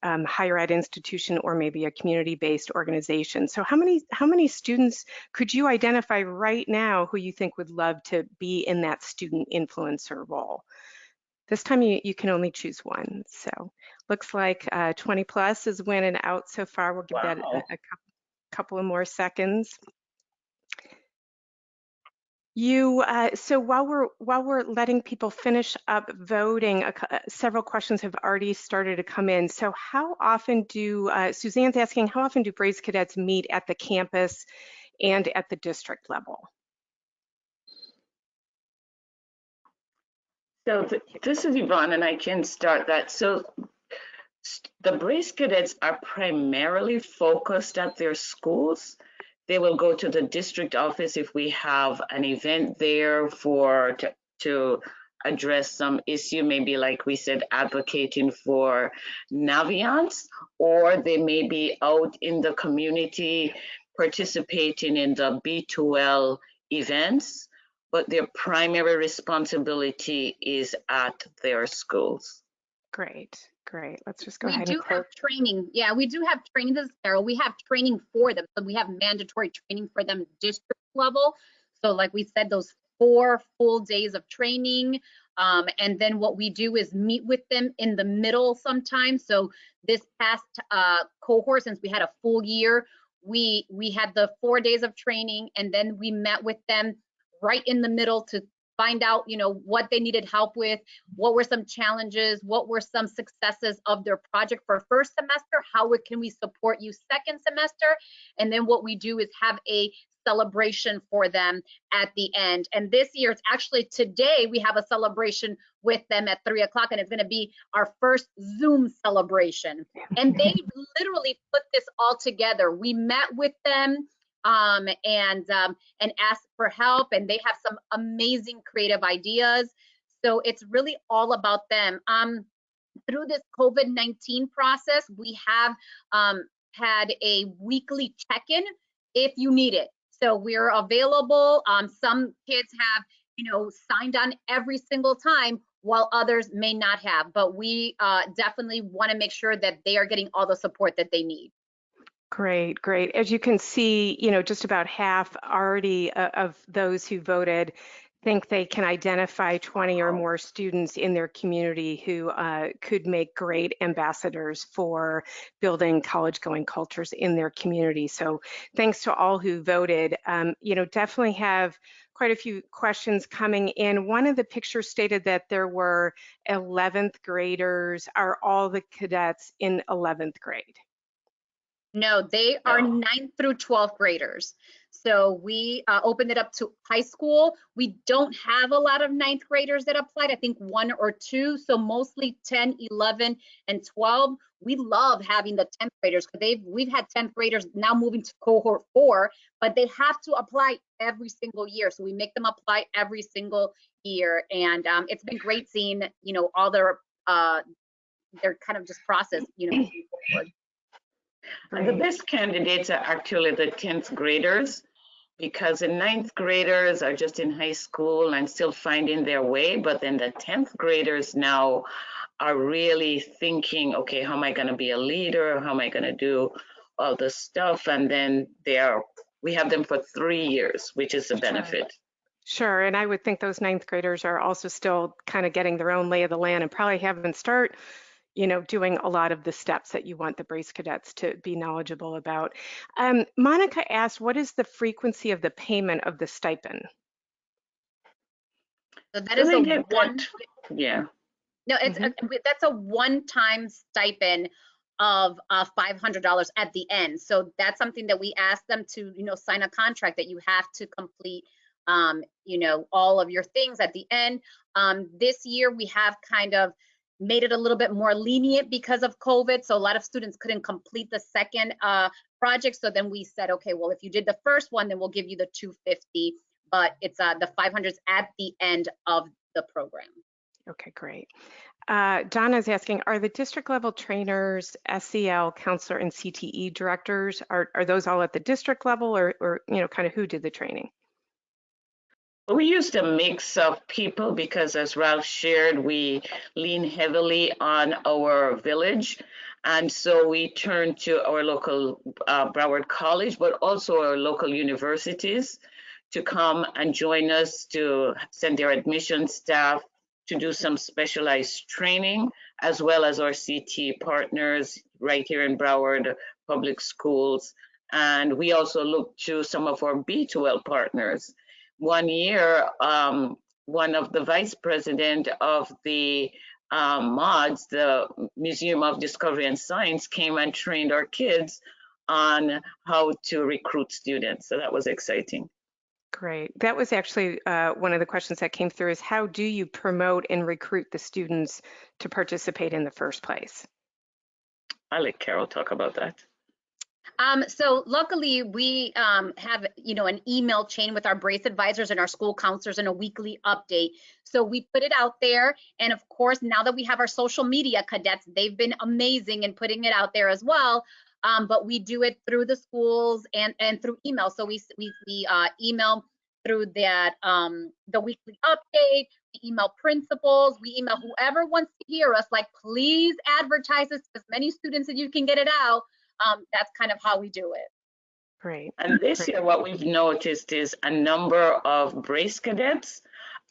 A: higher ed institution or maybe a community-based organization. So how many students could you identify right now who you think would love to be in that student influencer role? This time you can only choose one. So looks like 20 plus is winning out so far. We'll give that a couple of more seconds. So while we're letting people finish up voting, several questions have already started to come in. So how often Suzanne's asking, how often do Brace Cadets meet at the campus and at the district level?
D: So this is Yvonne, and I can start that. So the Brace Cadets are primarily focused at their schools. They will go to the district office if we have an event there to address some issue, maybe like we said, advocating for Naviance, or they may be out in the community participating in the B2L events, but their primary responsibility is at their schools.
A: Great. Let's just go ahead.
C: We do have training. Yeah, we do have training. This is Carol. We have training for them. So we have mandatory training for them district level. So like we said, those 4 full days of training. And then what we do is meet with them in the middle sometimes. So this past cohort, since we had a full year, we had the 4 days of training, and then we met with them right in the middle to find out, what they needed help with, what were some challenges, what were some successes of their project for first semester, how can we support you second semester, and then what we do is have a celebration for them at the end. And this year, it's actually today, we have a celebration with them at 3 o'clock, and it's going to be our first Zoom celebration. And they literally put this all together. We met with them and asked for help, and they have some amazing creative ideas. So it's really all about them. Through this COVID-19 process, we have had a weekly check-in if you need it. So we're available. Some kids have, signed on every single time, while others may not have. But we definitely want to make sure that they are getting all the support that they need.
A: Great, great. As you can see, just about half already of those who voted think they can identify 20 or more students in their community who could make great ambassadors for building college-going cultures in their community. So thanks to all who voted. Definitely have quite a few questions coming in. One of the pictures stated that there were 11th graders. Are all the cadets in 11th grade?
C: No, they are 9th through 12th graders. So we opened it up to high school. We don't have a lot of 9th graders that applied, I think 1 or 2. So mostly 10, 11, and 12. We love having the 10th graders because we've had 10th graders now moving to cohort 4, but they have to apply every single year. So we make them apply every single year. And it's been great seeing, all their kind of just process, moving forward.
D: And the best candidates are actually the 10th graders, because the 9th graders are just in high school and still finding their way. But then the 10th graders now are really thinking, okay, how am I going to be a leader? How am I going to do all this stuff? And then we have them for 3 years, which is a benefit.
A: Sure, and I would think those 9th graders are also still kind of getting their own lay of the land and probably haven't started doing a lot of the steps that you want the Brace Cadets to be knowledgeable about. Monica asked, what is the frequency of the payment of the stipend?
C: So that is a one.
D: Yeah.
C: No, it's that's a one-time stipend of $500 at the end. So that's something that we ask them to, sign a contract that you have to complete, all of your things at the end. This year we have kind of made it a little bit more lenient because of COVID. So a lot of students couldn't complete the second project. So then we said, okay, well, if you did the first one, then we'll give you the $250, but it's the $500 at the end of the program. Okay,
A: great. Donna is asking, are the district level trainers, SEL, counselor, and CTE directors, are those all at the district level or kind of who did the training?
D: We used a mix of people because, as Ralph shared, we lean heavily on our village. And so we turned to our local Broward College, but also our local universities to come and join us, to send their admission staff to do some specialized training, as well as our CT partners right here in Broward Public Schools. And we also look to some of our B2L partners. One year, one of the vice president of the MODS, the Museum of Discovery and Science, came and trained our kids on how to recruit students. So that was exciting.
A: Great. That was actually one of the questions that came through is how do you promote and recruit the students to participate in the first place?
D: I'll let Carol talk about that.
C: So luckily we have, an email chain with our Brace advisors and our school counselors and a weekly update. So we put it out there. And of course, now that we have our social media cadets, they've been amazing in putting it out there as well. But we do it through the schools and through email. So we email through that, the weekly update, we email principals, we email whoever wants to hear us, like, please advertise this to as many students as you can get it out. That's kind of how we do it.
A: Great.
D: And this year, what we've noticed is a number of Brace Cadets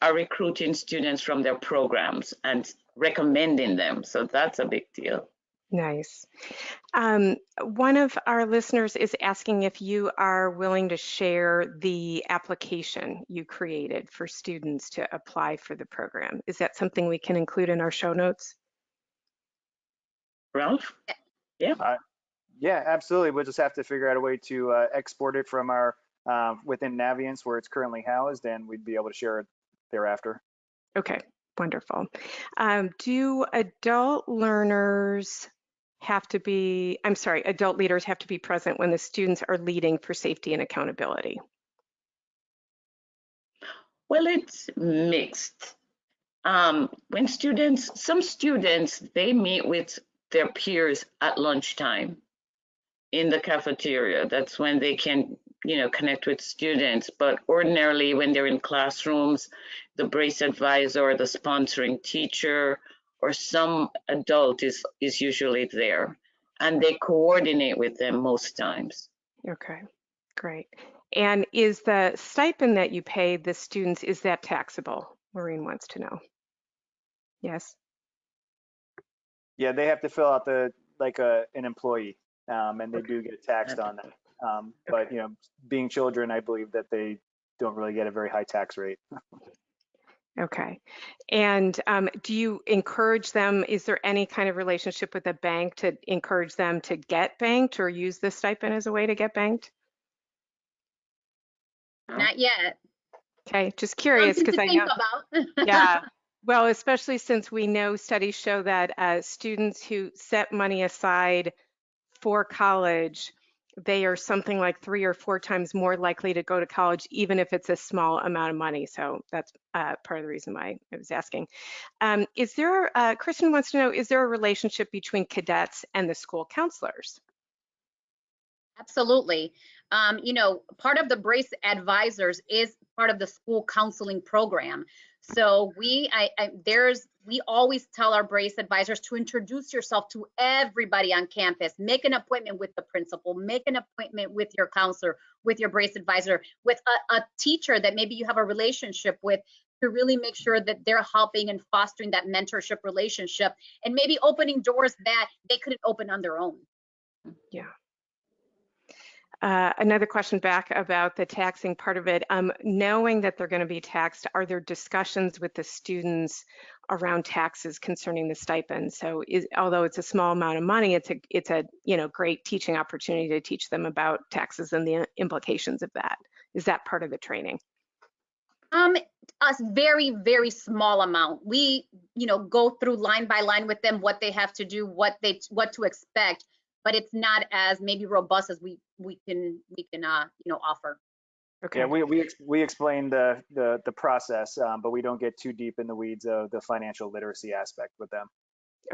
D: are recruiting students from their programs and recommending them. So that's a big deal.
A: Nice. One of our listeners is asking if you are willing to share the application you created for students to apply for the program. Is that something we can include in our show notes?
D: Ralph? Yeah.
B: Yeah, absolutely. We'll just have to figure out a way to export it from our within Naviance where it's currently housed, and we'd be able to share it thereafter.
A: Okay, wonderful. Do adult learners have to be, I'm sorry, adult leaders have to be present when the students are leading for safety and accountability?
D: Well, it's mixed. When some students, they meet with their peers at lunchtime in the cafeteria. That's when they can, connect with students. But ordinarily, when they're in classrooms, the brace advisor or the sponsoring teacher or some adult is usually there, and they coordinate with them most times.
A: Okay, great. And is the stipend that you pay the students, is that taxable? Maureen wants to know. Yes.
B: Yeah, they have to fill out an employee, and they do get taxed on that. But being children, I believe that they don't really get a very high tax rate.
A: Okay. And do you encourage them, is there any kind of relationship with a bank to encourage them to get banked or use the stipend as a way to get banked?
C: Not yet.
A: Okay, just curious because I know.
C: About.
A: Yeah. Well, especially since we know studies show that students who set money aside for college, they are something like 3 or 4 times more likely to go to college, even if it's a small amount of money. So that's part of the reason why I was asking. Kristen wants to know, is there a relationship between cadets and the school counselors?
C: Absolutely. Part of the brace advisors is part of the school counseling program. So we always tell our brace advisors to introduce yourself to everybody on campus. Make an appointment with the principal, make an appointment with your counselor, with your brace advisor, with a teacher that maybe you have a relationship with, to really make sure that they're helping and fostering that mentorship relationship and maybe opening doors that they couldn't open on their own.
A: Yeah. Another question back about the taxing part of it. Knowing that they're going to be taxed, are there discussions with the students around taxes concerning the stipend? So although it's a small amount of money, it's a great teaching opportunity to teach them about taxes and the implications of that. Is that part of the training?
C: A very, very small amount. We, go through line by line with them, what they have to do, what to expect, but it's not as maybe robust as we can offer.
A: Okay.
B: Yeah, we explain the process, but we don't get too deep in the weeds of the financial literacy aspect with them.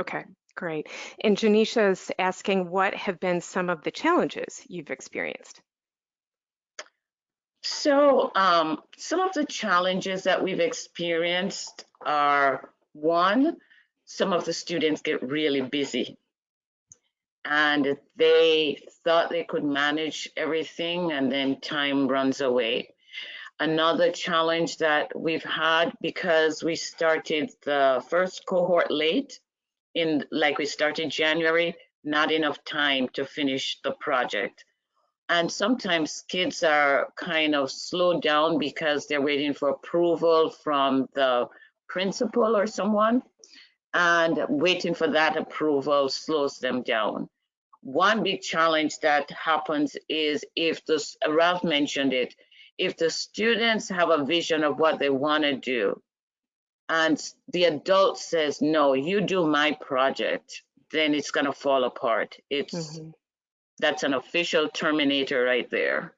A: Okay, great. And Janisha's asking, what have been some of the challenges you've experienced?
D: So some of the challenges that we've experienced are, one, some of the students get really busy and they thought they could manage everything and then time runs away. Another challenge that we've had, because we started the first cohort late, we started January, not enough time to finish the project. And sometimes kids are kind of slowed down because they're waiting for approval from the principal or someone, and waiting for that approval slows them down. One big challenge that happens is Ralph mentioned it, if the students have a vision of what they want to do and the adult says, no, you do my project, then it's going to fall apart. That's an official terminator right there.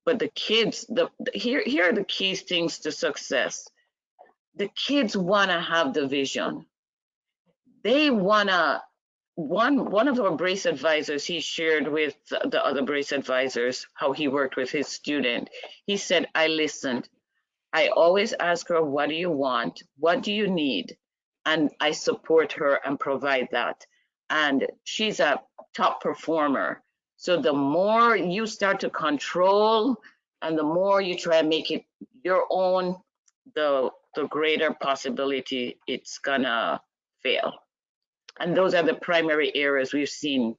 D: But the kids, here are the key things to success. The kids want to have the vision. They want to, one of our brace advisors, he shared with the other brace advisors how he worked with his student. He said, I listened. I always ask her, what do you want? What do you need? And I support her and provide that. And she's a top performer. So the more you start to control and the more you try to make it your own, the greater possibility it's gonna fail. And those are the primary areas we've seen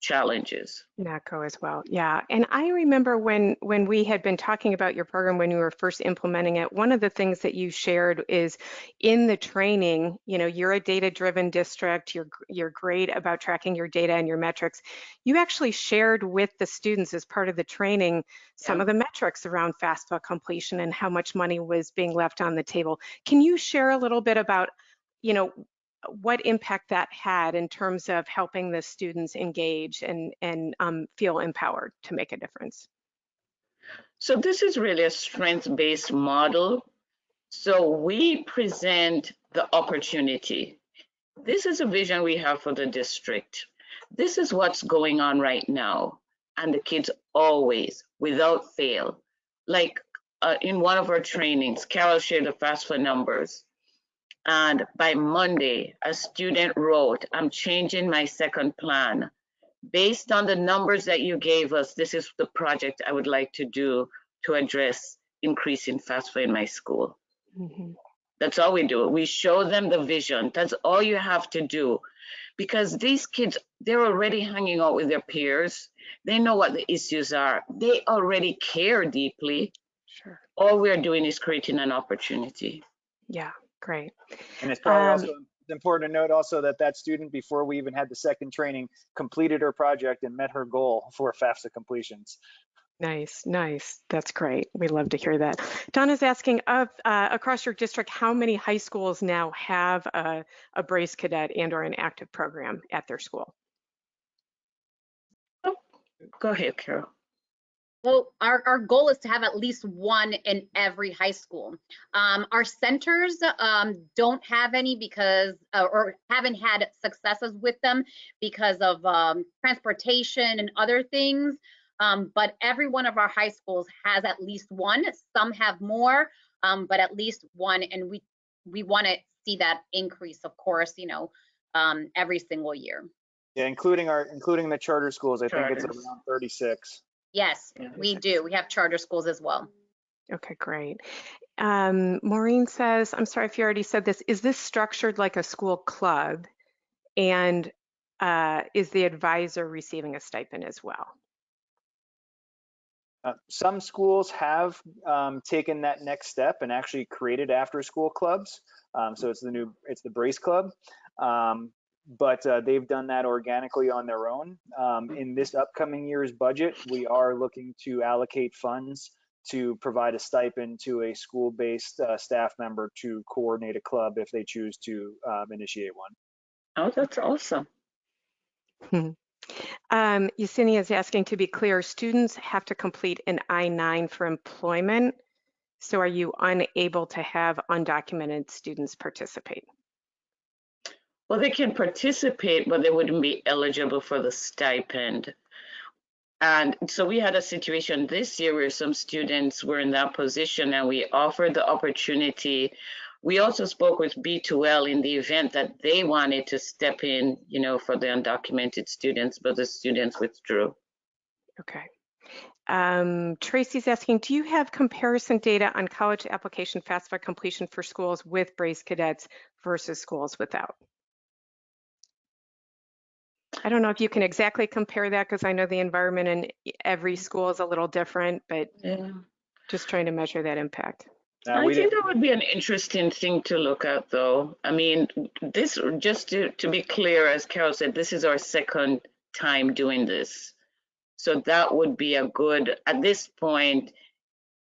D: challenges.
A: NACO as well. Yeah. And I remember when we had been talking about your program when you were first implementing it, one of the things that you shared is in the training, you know, you're a data-driven district, you're great about tracking your data and your metrics. You actually shared with the students as part of the training some of the metrics around FAFSA completion and how much money was being left on the table. Can you share a little bit about, you know, what impact that had in terms of helping the students engage and feel empowered to make a difference?
D: So this is really a strength-based model. So we present the opportunity. This is a vision we have for the district. This is what's going on right now. And the kids always, without fail, like in one of our trainings, Carol shared the FAFSA numbers. And by Monday, a student wrote, I'm changing my second plan. Based on the numbers that you gave us, this is the project I would like to do to address increasing FAFSA in my school.
A: Mm-hmm.
D: That's all we do. We show them the vision. That's all you have to do. Because these kids, they're already hanging out with their peers. They know what the issues are. They already care deeply.
A: Sure.
D: All we're doing is creating an opportunity.
A: Yeah, great.
B: And it's probably also important to note also that that student, before we even had the second training, completed her project and met her goal for FAFSA completions.
A: Nice, nice. That's great. We love to hear that. Donna's asking, across your district, how many high schools now have a Brace Cadet and or an active program at their school?
D: Go ahead, Carol.
C: Well, our goal is to have at least one in every high school. Our centers don't have any because, or haven't had successes with them because of transportation and other things. But every one of our high schools has at least one. Some have more, but at least one. And we want to see that increase, of course, you know, every single year.
B: Yeah, including the charter schools. I think it's around 36.
C: Yes, we do. We have charter schools as well.
A: Okay, great. Maureen says, I'm sorry if you already said this, is this structured like a school club? And is the advisor receiving a stipend as well?
B: Some schools have taken that next step and actually created after-school clubs. So it's the Brace Club, but they've done that organically on their own. In this upcoming year's budget, we are looking to allocate funds to provide a stipend to a school-based staff member to coordinate a club if they choose to initiate one.
D: Oh, that's awesome.
A: Yesenia is asking, to be clear, students have to complete an I-9 for employment. So are you unable to have undocumented students participate?
D: Well, they can participate, but they wouldn't be eligible for the stipend. And so we had a situation this year where some students were in that position and we offered the opportunity. We also spoke with B2L in the event that they wanted to step in, you know, for the undocumented students, but the students withdrew.
A: Okay. Tracy's asking, do you have comparison data on college application FAFSA completion for schools with Brace Cadets versus schools without? I don't know if you can exactly compare that because I know the environment in every school is a little different, but
D: Yeah.
A: just trying to measure that impact.
D: I think that would be an interesting thing to look at, though. I mean, this, just to be clear, as Carol said, this is our second time doing this. So that would be a good, at this point,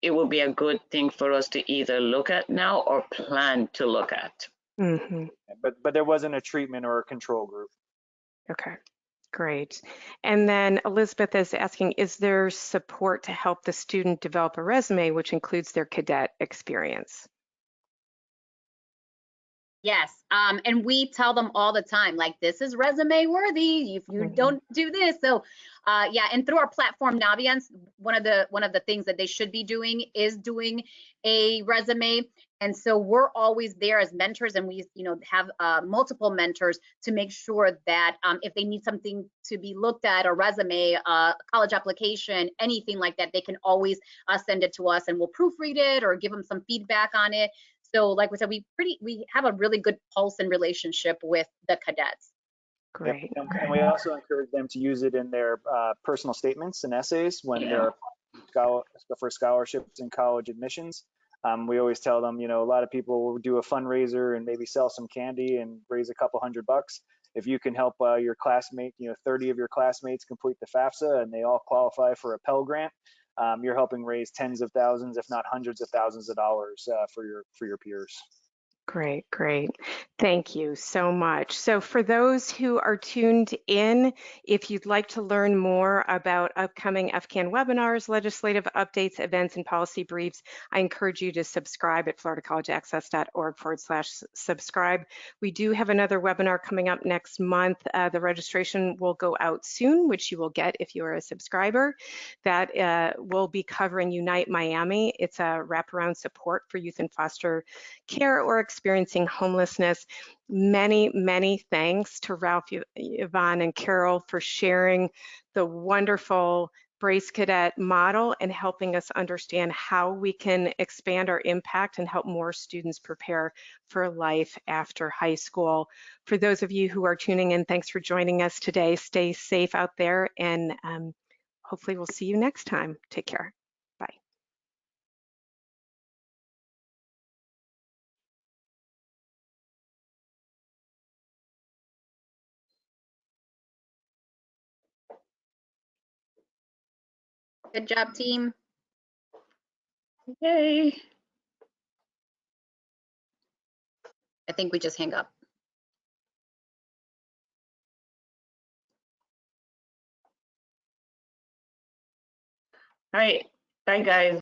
D: it would be a good thing for us to either look at now or plan to look at.
A: Mm-hmm.
B: But there wasn't a treatment or a control group.
A: Okay, great. And then Elizabeth is asking, is there support to help the student develop a resume which includes their cadet experience?
C: Yes, and we tell them all the time, like, this is resume worthy if you don't do this. So yeah, and through our platform Naviance, one of the things that they should be doing is doing a resume. And so we're always there as mentors, and we, you know, have multiple mentors to make sure that if they need something to be looked at, a resume, college application, anything like that, they can always send it to us and we'll proofread it or give them some feedback on it. So like we said, we have a really good pulse and relationship with the cadets.
A: Great.
B: And we also encourage them to use it in their personal statements and essays when they're for scholarships and college admissions. We always tell them, a lot of people will do a fundraiser and maybe sell some candy and raise a couple $100. If you can help your classmate, 30 of your classmates complete the FAFSA and they all qualify for a Pell Grant, you're helping raise tens of thousands, if not hundreds of thousands of dollars for your peers.
A: Great, great. Thank you so much. So for those who are tuned in, if you'd like to learn more about upcoming FCAN webinars, legislative updates, events, and policy briefs, I encourage you to subscribe at floridacollegeaccess.org/subscribe. We do have another webinar coming up next month. The registration will go out soon, which you will get if you are a subscriber. That will be covering Unite Miami. It's a wraparound support for youth in foster care or experiencing homelessness. Many, many thanks to Ralph, Yvonne, and Carol for sharing the wonderful Brace Cadet model and helping us understand how we can expand our impact and help more students prepare for life after high school. For those of you who are tuning in, thanks for joining us today. Stay safe out there, and hopefully we'll see you next time. Take care. Bye.
C: Good job, team.
D: Yay.
C: I think we just hang up.
D: All right. Bye, guys.